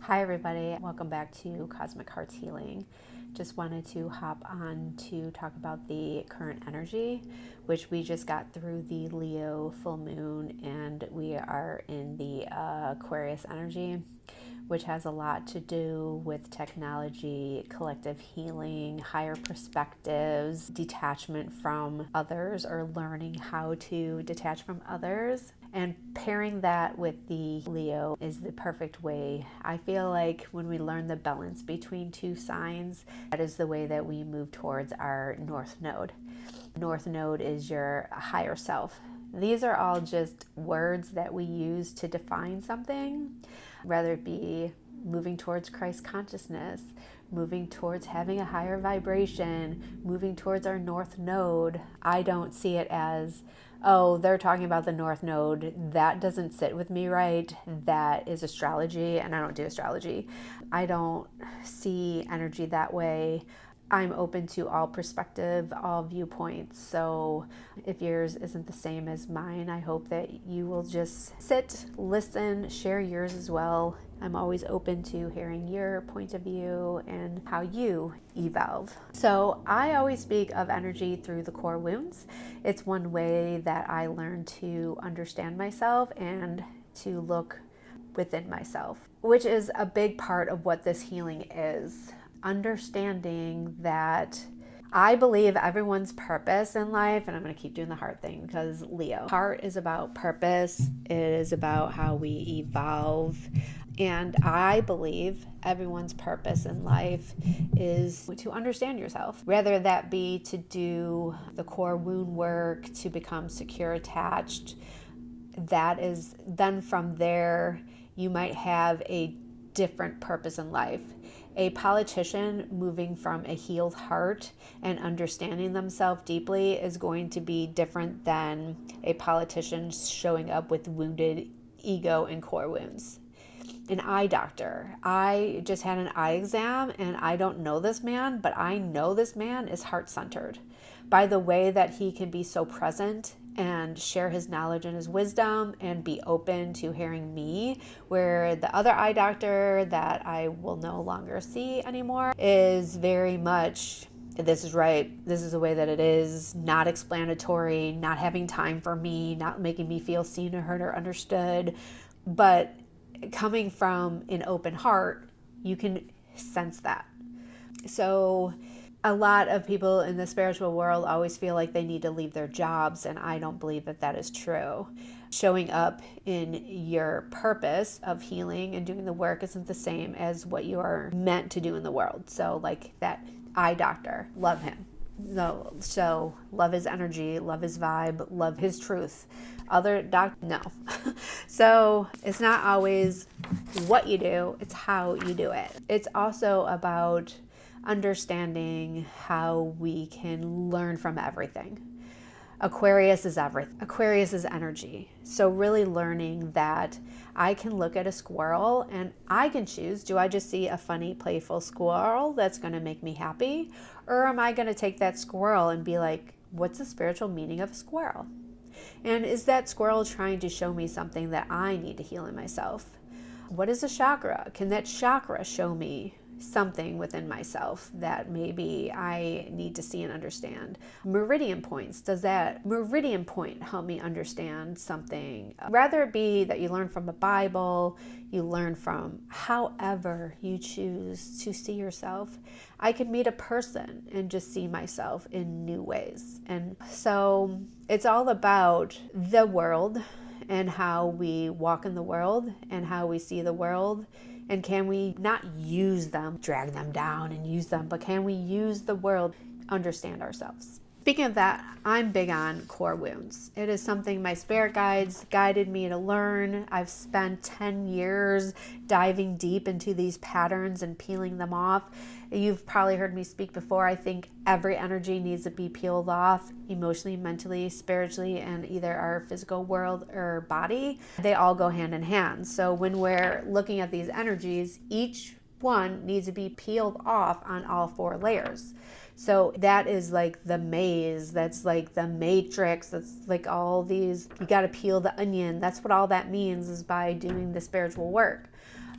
Hi everybody, welcome back to Cosmic Hearts Healing. Just wanted to hop on to talk about the current energy, which we just got through the Leo full moon, and we are in the Aquarius energy, which has a lot to do with technology, collective healing, higher perspectives, detachment from others, or learning how to detach from others. And pairing that with the Leo is the perfect way. I feel like when we learn the balance between two signs, that is the way that we move towards our North Node. North Node is your higher self. These are all just words that we use to define something, whether it be moving towards Christ consciousness, moving towards having a higher vibration, moving towards our North Node. I don't see it as, oh, they're talking about the North Node. That doesn't sit with me right. That is astrology, and I don't do astrology. I don't see energy that way. I'm open to all perspective, all viewpoints. So if yours isn't the same as mine, I hope that you will just sit, listen, share yours as well. I'm always open to hearing your point of view and how you evolve. So I always speak of energy through the core wounds. It's one way that I learn to understand myself and to look within myself, which is a big part of what this healing is. Understanding that I believe everyone's purpose in life, and I'm going to keep doing the heart thing because Leo. Heart is about purpose. It is about how we evolve. And I believe everyone's purpose in life is to understand yourself, whether that be to do the core wound work, to become secure attached. That is, then from there, you might have a different purpose in life. A politician moving from a healed heart and understanding themselves deeply is going to be different than a politician showing up with wounded ego and core wounds. An eye doctor. I just had an eye exam, and I don't know this man, but I know this man is heart-centered by the way that he can be so present and share his knowledge and his wisdom and be open to hearing me, where the other eye doctor that I will no longer see anymore is very much, this is right, this is the way that it is, not explanatory, not having time for me, not making me feel seen or heard or understood. But coming from an open heart, you can sense that. So a lot of people in the spiritual world always feel like they need to leave their jobs, and I don't believe that that is true. Showing up in your purpose of healing and doing the work isn't the same as what you are meant to do in the world. So like that eye doctor, love him. So love his energy, love his vibe, love his truth. Other no. So it's not always what you do, it's how you do it. It's also about understanding how we can learn from everything. Aquarius is everything. Aquarius is energy. So really learning that I can look at a squirrel and I can choose, do I just see a funny, playful squirrel that's going to make me happy? Or am I going to take that squirrel and be like, what's the spiritual meaning of a squirrel? And is that squirrel trying to show me something that I need to heal in myself? What is a chakra? Can that chakra show me something within myself that maybe I need to see and understand? Meridian points, does that meridian point help me understand something? Rather it be that you learn from the Bible, you learn from however you choose to see yourself. I could meet a person and just see myself in new ways. And so it's all about the world and how we walk in the world and how we see the world. And can we not use them, drag them down and use them, but can we use the world, understand ourselves? Speaking of that, I'm big on core wounds. It is something my spirit guides guided me to learn. I've spent 10 years diving deep into these patterns and peeling them off. You've probably heard me speak before. I think every energy needs to be peeled off emotionally, mentally, spiritually, and either our physical world or body. They all go hand in hand. So when we're looking at these energies, each one needs to be peeled off on all four layers. So that is like the maze, that's like the matrix, that's like all these, you got to peel the onion. That's what all that means, is by doing the spiritual work.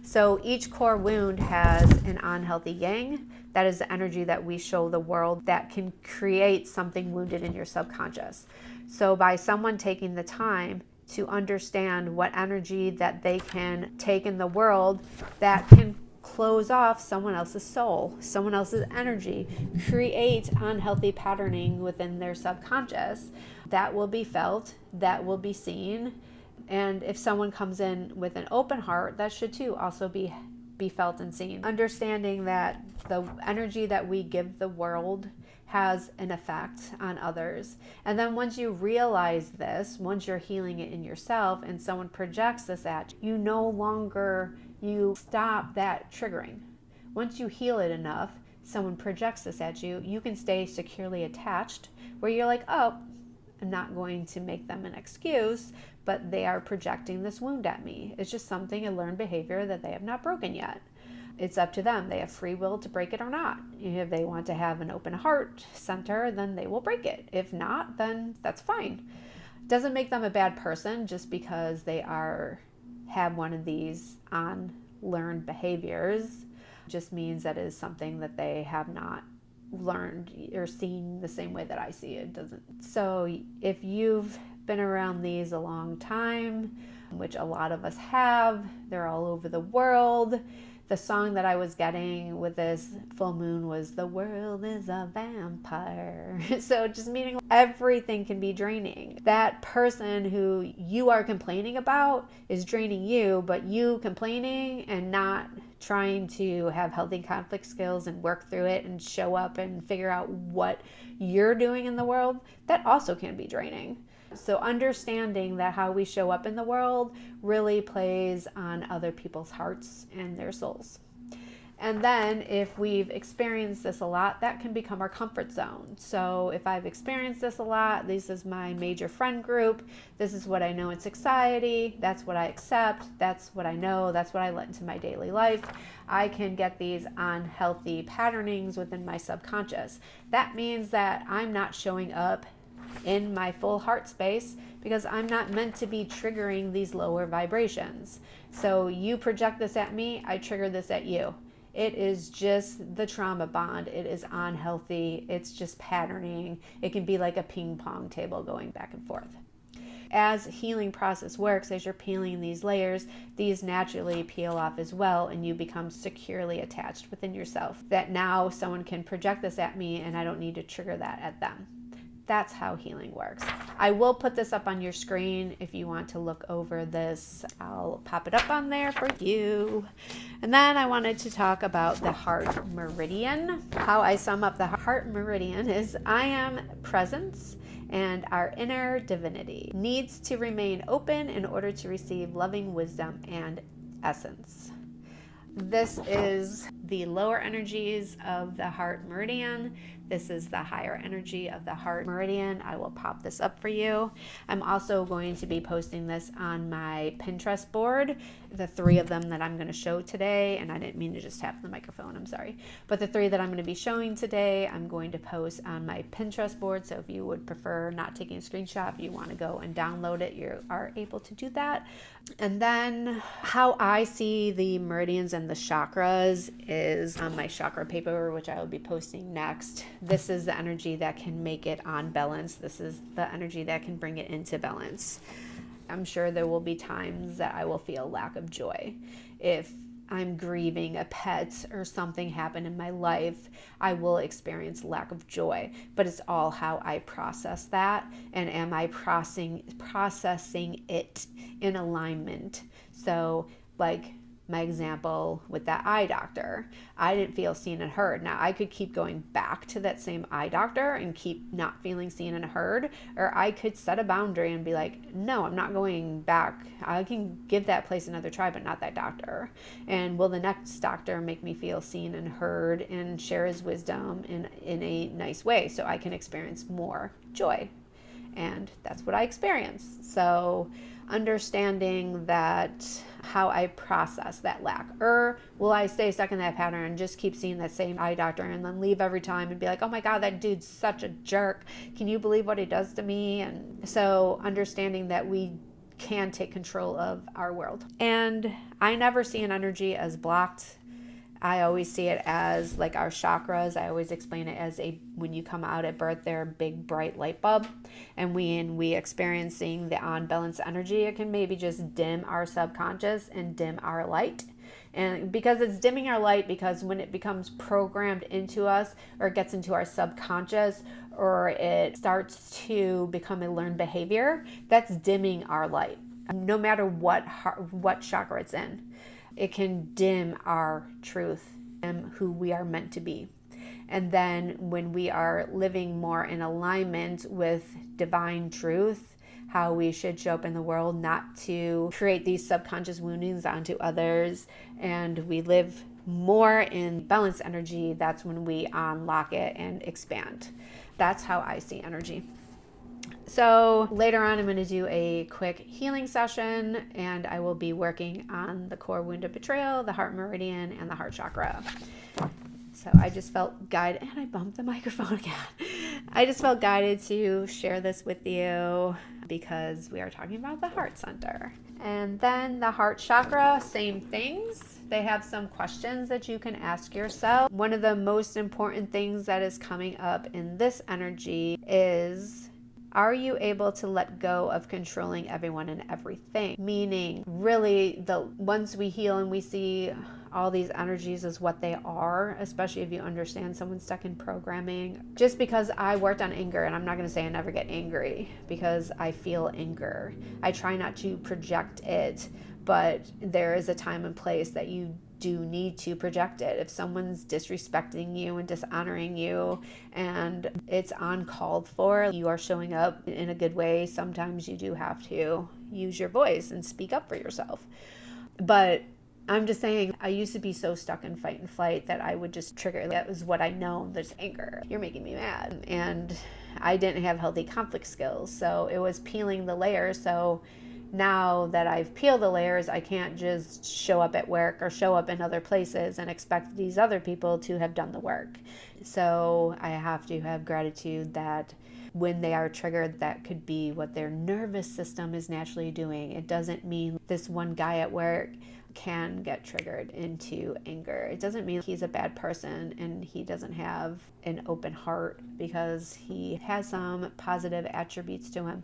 So each core wound has an unhealthy yang. That is the energy that we show the world that can create something wounded in your subconscious. So by someone taking the time to understand what energy that they can take in the world that can close off someone else's soul, someone else's energy, create unhealthy patterning within their subconscious, that will be felt, that will be seen. And if someone comes in with an open heart, that should too also be felt and seen. Understanding that the energy that we give the world has an effect on others. And then once you realize this, once you're healing it in yourself and someone projects this at you, you stop that triggering. Once you heal it enough, someone projects this at you, you can stay securely attached where you're like, oh, I'm not going to make them an excuse, but they are projecting this wound at me. It's just something, a learned behavior that they have not broken yet. It's up to them. They have free will to break it or not. If they want to have an open heart center, then they will break it. If not, then that's fine. Doesn't make them a bad person just because they have one of these unlearned behaviors. Just means that it is something that they have not learned or seen the same way that I see it. Doesn't. So if you've been around these a long time, which a lot of us have, they're all over the world. The song that I was getting with this full moon was "The world is a vampire." So just meaning everything can be draining. That person who you are complaining about is draining you, but you complaining and not trying to have healthy conflict skills and work through it and show up and figure out what you're doing in the world, that also can be draining. So understanding that how we show up in the world really plays on other people's hearts and their souls. And then if we've experienced this a lot, that can become our comfort zone. So if I've experienced this a lot, this is my major friend group, this is what I know in society, that's what I accept, that's what I know, that's what I let into my daily life, I can get these unhealthy patternings within my subconscious. That means that I'm not showing up in my full heart space because I'm not meant to be triggering these lower vibrations. So you project this at me, I trigger this at you. It is just the trauma bond. It is unhealthy. It's just patterning. It can be like a ping pong table going back and forth. As healing process works, as you're peeling these layers, these naturally peel off as well, and you become securely attached within yourself. That now someone can project this at me and I don't need to trigger that at them. That's how healing works. I will put this up on your screen if you want to look over this. I'll pop it up on there for you. And then I wanted to talk about the heart meridian. How I sum up the heart meridian is I am presence and our inner divinity needs to remain open in order to receive loving wisdom and essence. This is the lower energies of the heart meridian. This is the higher energy of the heart meridian. I will pop this up for you. I'm also going to be posting this on my Pinterest board, the 3 of them that I'm going to show today. And I didn't mean to just tap the microphone, I'm sorry. But the 3 that I'm going to be showing today, I'm going to post on my Pinterest board. So if you would prefer not taking a screenshot, if you want to go and download it, you are able to do that. And then how I see the meridians and the chakras is on my chakra paper, which I will be posting next. This is the energy that can make it on balance. This is the energy that can bring it into balance. I'm sure there will be times that I will feel lack of joy. If I'm grieving a pet or something happened in my life, I will experience lack of joy. But it's all how I process that, and am I processing it in alignment. So like my example with that eye doctor, I didn't feel seen and heard. Now I could keep going back to that same eye doctor and keep not feeling seen and heard, or I could set a boundary and be like, no, I'm not going back. I can give that place another try, but not that doctor. And will the next doctor make me feel seen and heard and share his wisdom in a nice way so I can experience more joy? And that's what I experienced. So understanding that how I process that lack, or will I stay stuck in that pattern and just keep seeing that same eye doctor and then leave every time and be like, oh my God, that dude's such a jerk. Can you believe what he does to me? And so understanding that we can take control of our world. And I never see an energy as blocked. I always see it as like our chakras. I always explain it as when you come out at birth, they're a big bright light bulb. And when we experiencing the unbalanced energy, it can maybe just dim our subconscious and dim our light. And because it's dimming our light, because when it becomes programmed into us, or it gets into our subconscious, or it starts to become a learned behavior, that's dimming our light. No matter what chakra it's in, it can dim our truth and who we are meant to be. And then when we are living more in alignment with divine truth, how we should show up in the world, not to create these subconscious woundings onto others, and we live more in balanced energy, that's when we unlock it and expand. That's how I see energy. So later on, I'm going to do a quick healing session, and I will be working on the core wound of betrayal, the heart meridian, and the heart chakra. So I just felt guided, and I bumped the microphone again. I just felt guided to share this with you because we are talking about the heart center. And then the heart chakra, same things. They have some questions that you can ask yourself. One of the most important things that is coming up in this energy is, are you able to let go of controlling everyone and everything? Meaning, really, once we heal and we see all these energies as what they are, especially if you understand someone's stuck in programming. Just because I worked on anger, and I'm not going to say I never get angry, because I feel anger. I try not to project it, but there is a time and place that you do need to project it. If someone's disrespecting you and dishonoring you and it's uncalled for, you are showing up in a good way, sometimes you do have to use your voice and speak up for yourself. But I'm just saying, I used to be so stuck in fight and flight that I would just trigger. That was what I know. There's anger. You're making me mad. And I didn't have healthy conflict skills. So it was peeling the layers. So now that I've peeled the layers, I can't just show up at work or show up in other places and expect these other people to have done the work. So I have to have gratitude that when they are triggered, that could be what their nervous system is naturally doing. It doesn't mean this one guy at work can get triggered into anger. It doesn't mean he's a bad person and he doesn't have an open heart, because he has some positive attributes to him.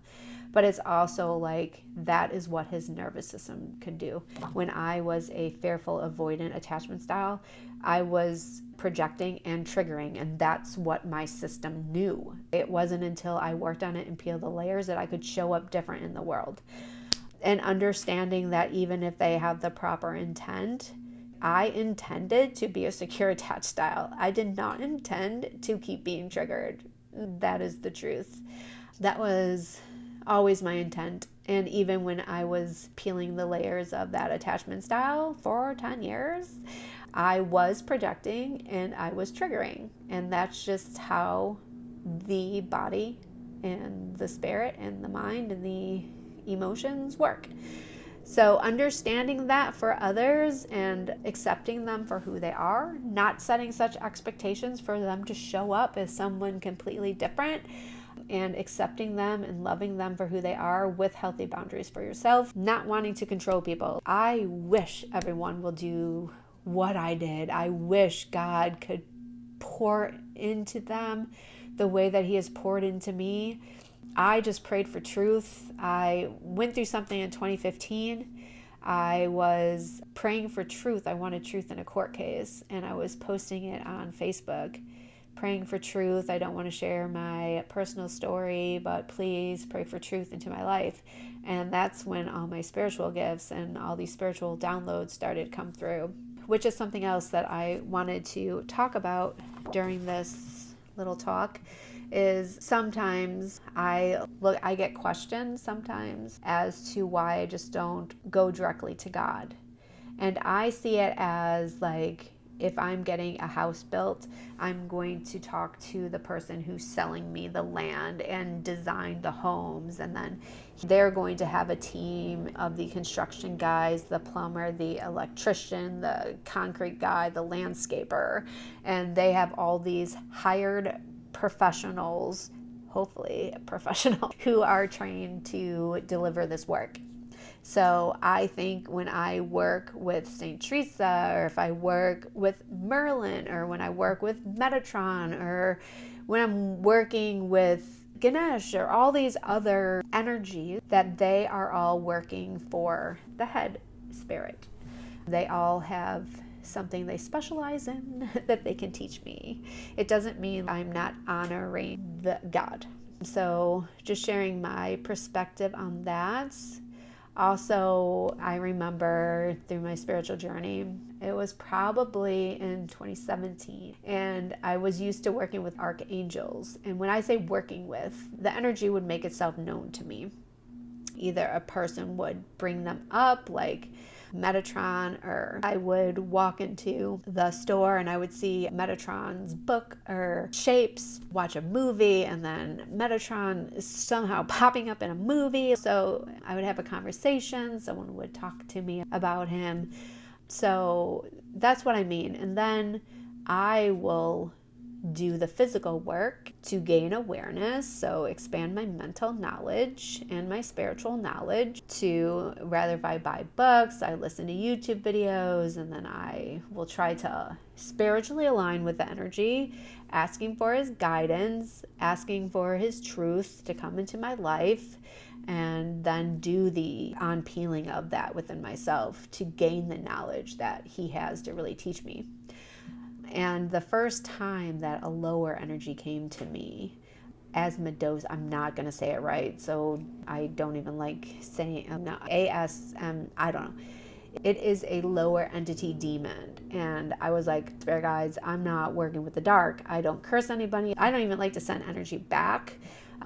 But it's also like that is what his nervous system could do. When I was a fearful, avoidant attachment style, I was projecting and triggering, and that's what my system knew. It wasn't until I worked on it and peeled the layers that I could show up different in the world. And understanding that even if they have the proper intent, I intended to be a secure attached style. I did not intend to keep being triggered. That is the truth. That was always my intent. And even when I was peeling the layers of that attachment style for 10 years, I was projecting and I was triggering. And that's just how the body and the spirit and the mind and the emotions work. So understanding that for others and accepting them for who they are, not setting such expectations for them to show up as someone completely different, and accepting them and loving them for who they are with healthy boundaries for yourself, not wanting to control people. I wish everyone will do what I did. I wish God could pour into them the way that He has poured into me. I just prayed for truth. I went through something in 2015. I was praying for truth. I wanted truth in a court case, and I was posting it on Facebook, praying for truth. I don't want to share my personal story, but please pray for truth into my life. And that's when all my spiritual gifts and all these spiritual downloads started come through, which is something else that I wanted to talk about during this little talk. Is sometimes I get questioned sometimes as to why I just don't go directly to God. And I see it as like, if I'm getting a house built, I'm going to talk to the person who's selling me the land and design the homes. And then they're going to have a team of the construction guys, the plumber, the electrician, the concrete guy, the landscaper. And they have all these hired professionals, hopefully professional, who are trained to deliver this work. So I think when I work with St. Teresa, or if I work with Merlin, or when I work with Metatron, or when I'm working with Ganesh, or all these other energies, that they are all working for the head spirit. They all have something they specialize in that they can teach me. It doesn't mean I'm not honoring the God. So just sharing my perspective on that. Also, I remember through my spiritual journey, it was probably in 2017, and I was used to working with archangels. And when I say working with, the energy would make itself known to me. Either a person would bring them up, like Metatron, or I would walk into the store and I would see Metatron's book or shapes, watch a movie, and then Metatron is somehow popping up in a movie. So I would have a conversation, someone would talk to me about him. So that's what I mean. And then I will do the physical work to gain awareness, so expand my mental knowledge and my spiritual knowledge. To rather, if I buy books, I listen to YouTube videos, and then I will try to spiritually align with the energy, asking for his guidance, asking for his truth to come into my life, and then do the unpeeling of that within myself to gain the knowledge that he has to really teach me. And the first time that a lower energy came to me, as Medoza, I'm not going to say it right, so I don't even like saying ASM, I don't know. It is a lower entity demon. And I was like, spirit guides, I'm not working with the dark. I don't curse anybody. I don't even like to send energy back.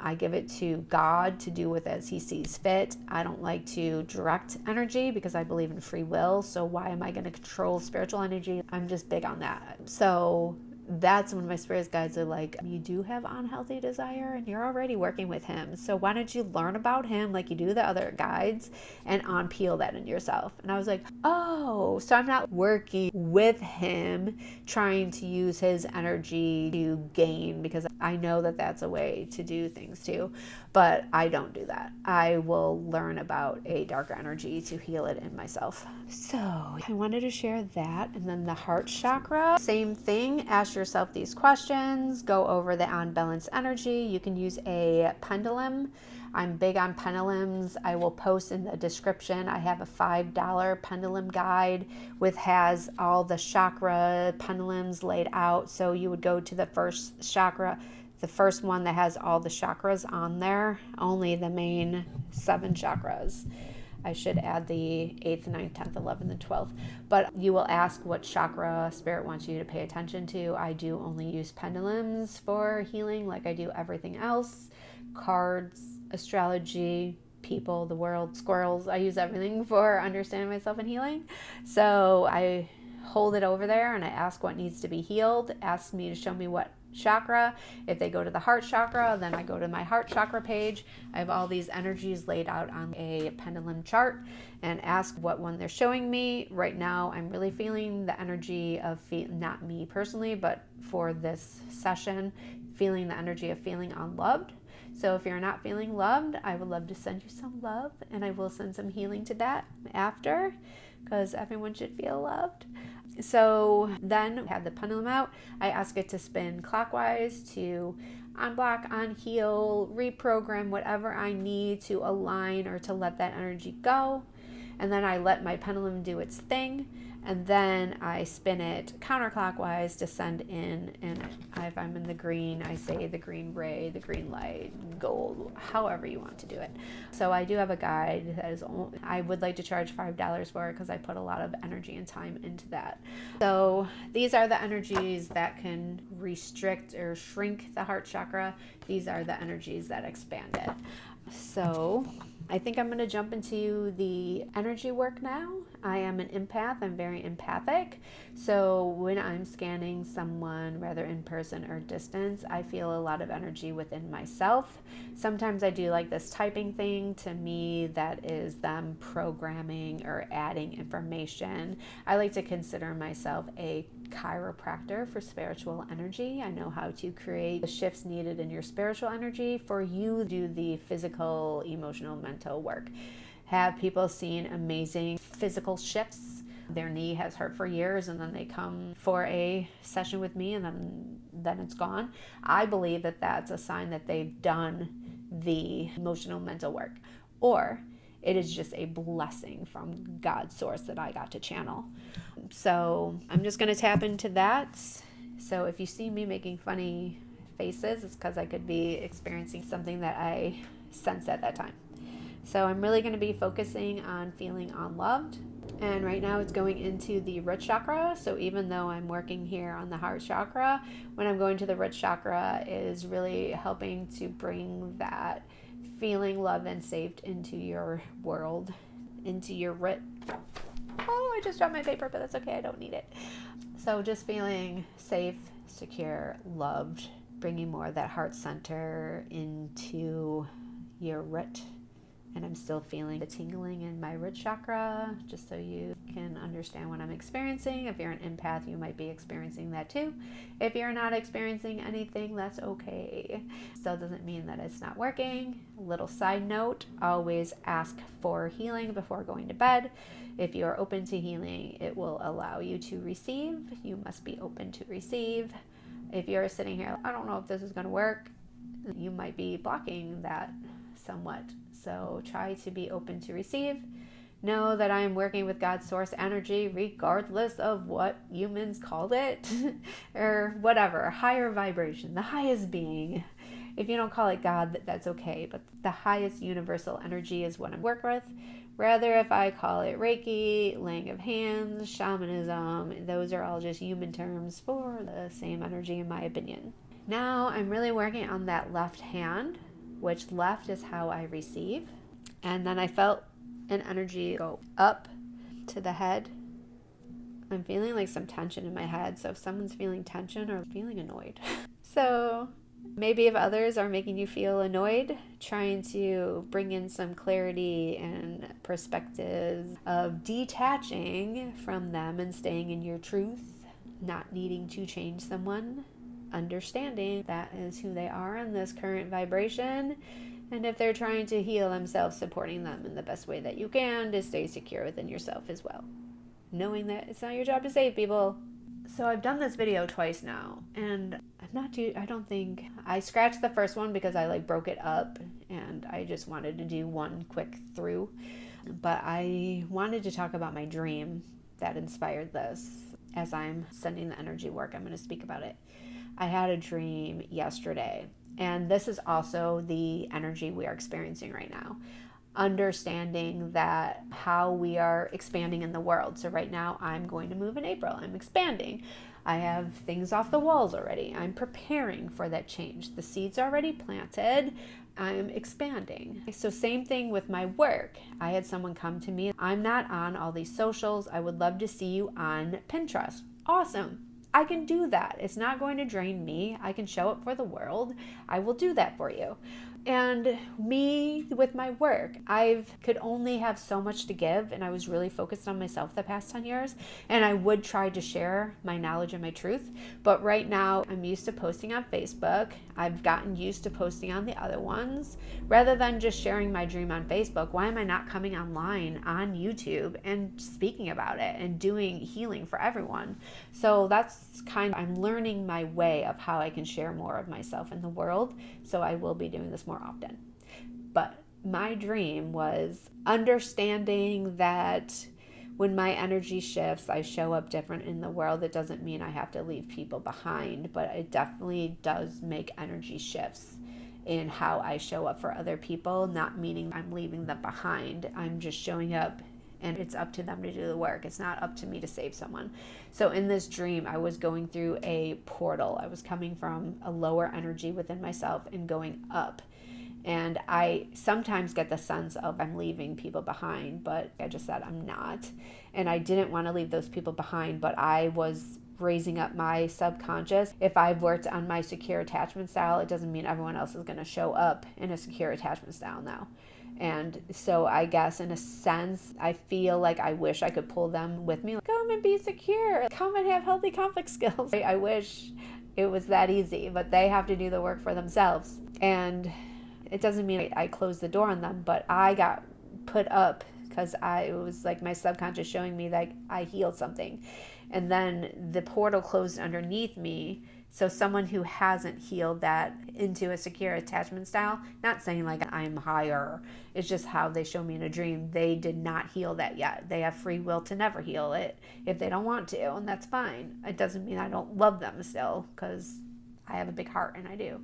I give it to God to do with as he sees fit. I don't like to direct energy because I believe in free will. So why am I going to control spiritual energy? I'm just big on that. So that's when my spirit guides are like, you do have unhealthy desire and you're already working with him. So why don't you learn about him like you do the other guides and unpeel that in yourself? And I was like, oh, so I'm not working with him, trying to use his energy to gain, because I know that that's a way to do things too. But I don't do that. I will learn about a darker energy to heal it in myself. So I wanted to share that. And then the heart chakra, same thing. Ask yourself these questions. Go over the unbalanced energy. You can use a pendulum. I'm big on pendulums. I will post in the description. I have a $5 pendulum guide has all the chakra pendulums laid out. So you would go to the first chakra, the first one that has all the chakras on there, only the main 7 chakras. I should add the 8th, 9th, 10th, 11th, and 12th. But you will ask what chakra spirit wants you to pay attention to. I do only use pendulums for healing, like I do everything else. Cards, astrology, people, the world, squirrels. I use everything for understanding myself and healing. So I hold it over there and I ask what needs to be healed. Ask me to show me what chakra. If they go to the heart chakra, then I go to my heart chakra page. I have all these energies laid out on a pendulum chart and ask what one they're showing me. Right now, I'm really feeling the energy of, not me personally, but for this session, feeling the energy of feeling unloved. So if you're not feeling loved, I would love to send you some love, and I will send some healing to that after, because everyone should feel loved. So then have the pendulum out. I ask it to spin clockwise to unblock, unheal, reprogram whatever I need to align or to let that energy go. And then I let my pendulum do its thing. And then I spin it counterclockwise to send in, and if I'm in the green, I say the green ray, the green light, gold, however you want to do it. So I do have a guide that is, I would like to charge $5 for it because I put a lot of energy and time into that. So these are the energies that can restrict or shrink the heart chakra. These are the energies that expand it. So I think I'm going to jump into the energy work now. I am an empath. I'm very empathic. So when I'm scanning someone, whether in person or distance, I feel a lot of energy within myself. Sometimes I do like this typing thing. To me, that is them programming or adding information. I like to consider myself a chiropractor for spiritual energy. I know how to create the shifts needed in your spiritual energy for you to do the physical, emotional, mental work. have people seeing amazing physical shifts. Their knee has hurt for years and then they come for a session with me and then it's gone. I believe that that's a sign that they've done the emotional mental work, or it is just a blessing from God's source that I got to channel. So I'm just going to tap into that. So if you see me making funny faces, it's because I could be experiencing something that I sensed at that time. So I'm really going to be focusing on feeling unloved. And right now it's going into the root chakra. So even though I'm working here on the heart chakra, when I'm going to the root chakra is really helping to bring that feeling loved and saved into your world, into your root. Oh, I just dropped my paper, but that's okay. I don't need it. So just feeling safe, secure, loved, bringing more of that heart center into your root. And I'm still feeling the tingling in my root chakra, just so you can understand what I'm experiencing. If you're an empath, you might be experiencing that too. If you're not experiencing anything, that's okay. Still doesn't mean that it's not working. Little side note, always ask for healing before going to bed. If you are open to healing, it will allow you to receive. You must be open to receive. If you're sitting here, I don't know if this is going to work, you might be blocking that somewhat. So try to be open to receive. Know that I am working with God's source energy, regardless of what humans called it, or whatever, higher vibration, the highest being. If you don't call it God, that's okay, but the highest universal energy is what I work with. Rather, if I call it Reiki, laying of hands, shamanism, those are all just human terms for the same energy, in my opinion. Now I'm really working on that left hand, which left is how I receive. And then I felt an energy go up to the head. I'm feeling like some tension in my head. So if someone's feeling tension or feeling annoyed. So maybe if others are making you feel annoyed, trying to bring in some clarity and perspectives of detaching from them and staying in your truth, not needing to change someone. Understanding that is who they are in this current vibration, and if they're trying to heal themselves, supporting them in the best way that you can to stay secure within yourself as well, knowing that it's not your job to save people. So I've done this video twice now, and I don't think I scratched the first one because I broke it up and I just wanted to do one quick through, but I wanted to talk about my dream that inspired this. As I'm sending the energy work, I'm going to speak about it. I had a dream yesterday, and this is also the energy we are experiencing right now. Understanding that how we are expanding in the world. So right now I'm going to move in April. I'm expanding. I have things off the walls already. I'm preparing for that change. The seeds are already planted. I'm expanding. So same thing with my work. I had someone come to me. I'm not on all these socials. I would love to see you on Pinterest. Awesome. I can do that. It's not going to drain me. I can show up for the world. I will do that for you. And me with my work, I could only have so much to give, and I was really focused on myself the past 10 years, and I would try to share my knowledge and my truth. But right now I'm used to posting on Facebook. I've gotten used to posting on the other ones. Rather than just sharing my dream on Facebook, why am I not coming online on YouTube and speaking about it and doing healing for everyone? So that's I'm learning my way of how I can share more of myself in the world. So I will be doing this more often. But my dream was understanding that when my energy shifts, I show up different in the world. It doesn't mean I have to leave people behind, but it definitely does make energy shifts in how I show up for other people, not meaning I'm leaving them behind. I'm just showing up and it's up to them to do the work. It's not up to me to save someone. So in this dream, I was going through a portal. I was coming from a lower energy within myself and going up. And I sometimes get the sense of I'm leaving people behind, but I just said I'm not. And I didn't want to leave those people behind, but I was raising up my subconscious. If I've worked on my secure attachment style, it doesn't mean everyone else is going to show up in a secure attachment style now. And so I guess in a sense, I feel like I wish I could pull them with me. Come and be secure. Come and have healthy conflict skills. I wish it was that easy, but they have to do the work for themselves. And it doesn't mean I closed the door on them, but I got put up, because it was like my subconscious showing me that I healed something. And then the portal closed underneath me. So someone who hasn't healed that into a secure attachment style, not saying like I'm higher, it's just how they show me in a dream. They did not heal that yet. They have free will to never heal it if they don't want to, and that's fine. It doesn't mean I don't love them still, because I have a big heart, and I do.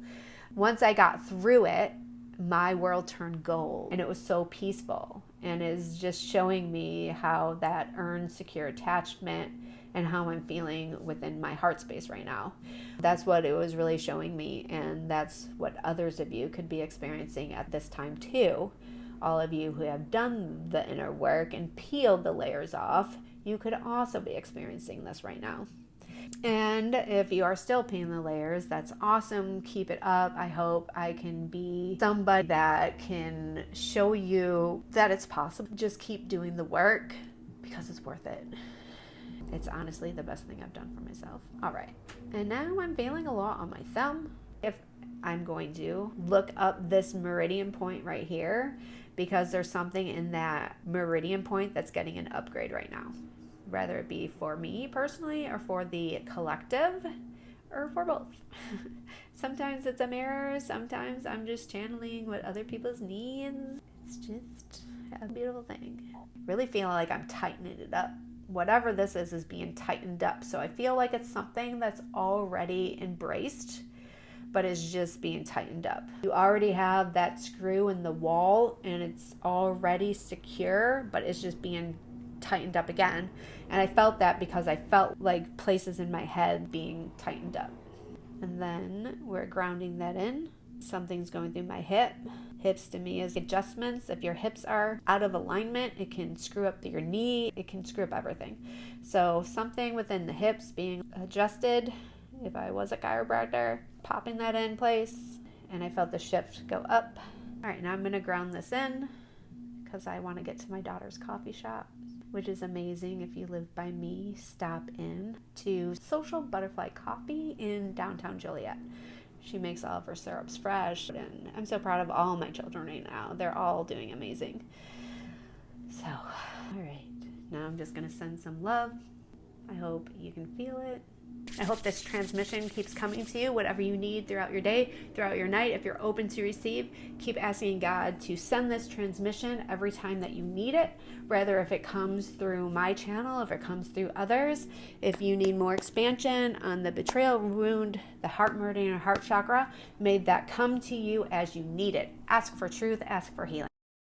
Once I got through it, my world turned gold, and it was so peaceful, and is just showing me how that earned secure attachment and how I'm feeling within my heart space right now. That's what it was really showing me, and that's what others of you could be experiencing at this time too. All of you who have done the inner work and peeled the layers off, you could also be experiencing this right now. And if you are still peeling the layers, that's awesome. Keep it up. I hope I can be somebody that can show you that it's possible. Just keep doing the work, because it's worth it. It's honestly the best thing I've done for myself. All right. And now I'm feeling a lot on my thumb. If I'm going to look up this meridian point right here, because there's something in that meridian point that's getting an upgrade right now. Whether it be for me personally, or for the collective, or for both. Sometimes it's a mirror. Sometimes I'm just channeling what other people's needs. It's just a beautiful thing. Really feeling like I'm tightening it up. Whatever this is being tightened up. So I feel like it's something that's already embraced, but is just being tightened up. You already have that screw in the wall, and it's already secure, but it's just being tightened up again. And I felt that because I felt like places in my head being tightened up. And then we're grounding that in. Something's going through my hip. Hips to me is adjustments. If your hips are out of alignment, it can screw up your knee. It can screw up everything. So something within the hips being adjusted. If I was a chiropractor, popping that in place, and I felt the shift go up. All right, now I'm going to ground this in, because I want to get to my daughter's coffee shop, which is amazing. If you live by me, stop in to Social Butterfly Coffee in downtown Joliet. She makes all of her syrups fresh, and I'm so proud of all my children right now. They're all doing amazing. So, all right, now I'm just going to send some love. I hope you can feel it. I hope this transmission keeps coming to you, whatever you need throughout your day, throughout your night. If you're open to receive, keep asking God to send this transmission every time that you need it, whether if it comes through my channel, if it comes through others. If you need more expansion on the betrayal wound, the heart meridian, or heart chakra, may that come to you as you need it. Ask for truth, ask for healing.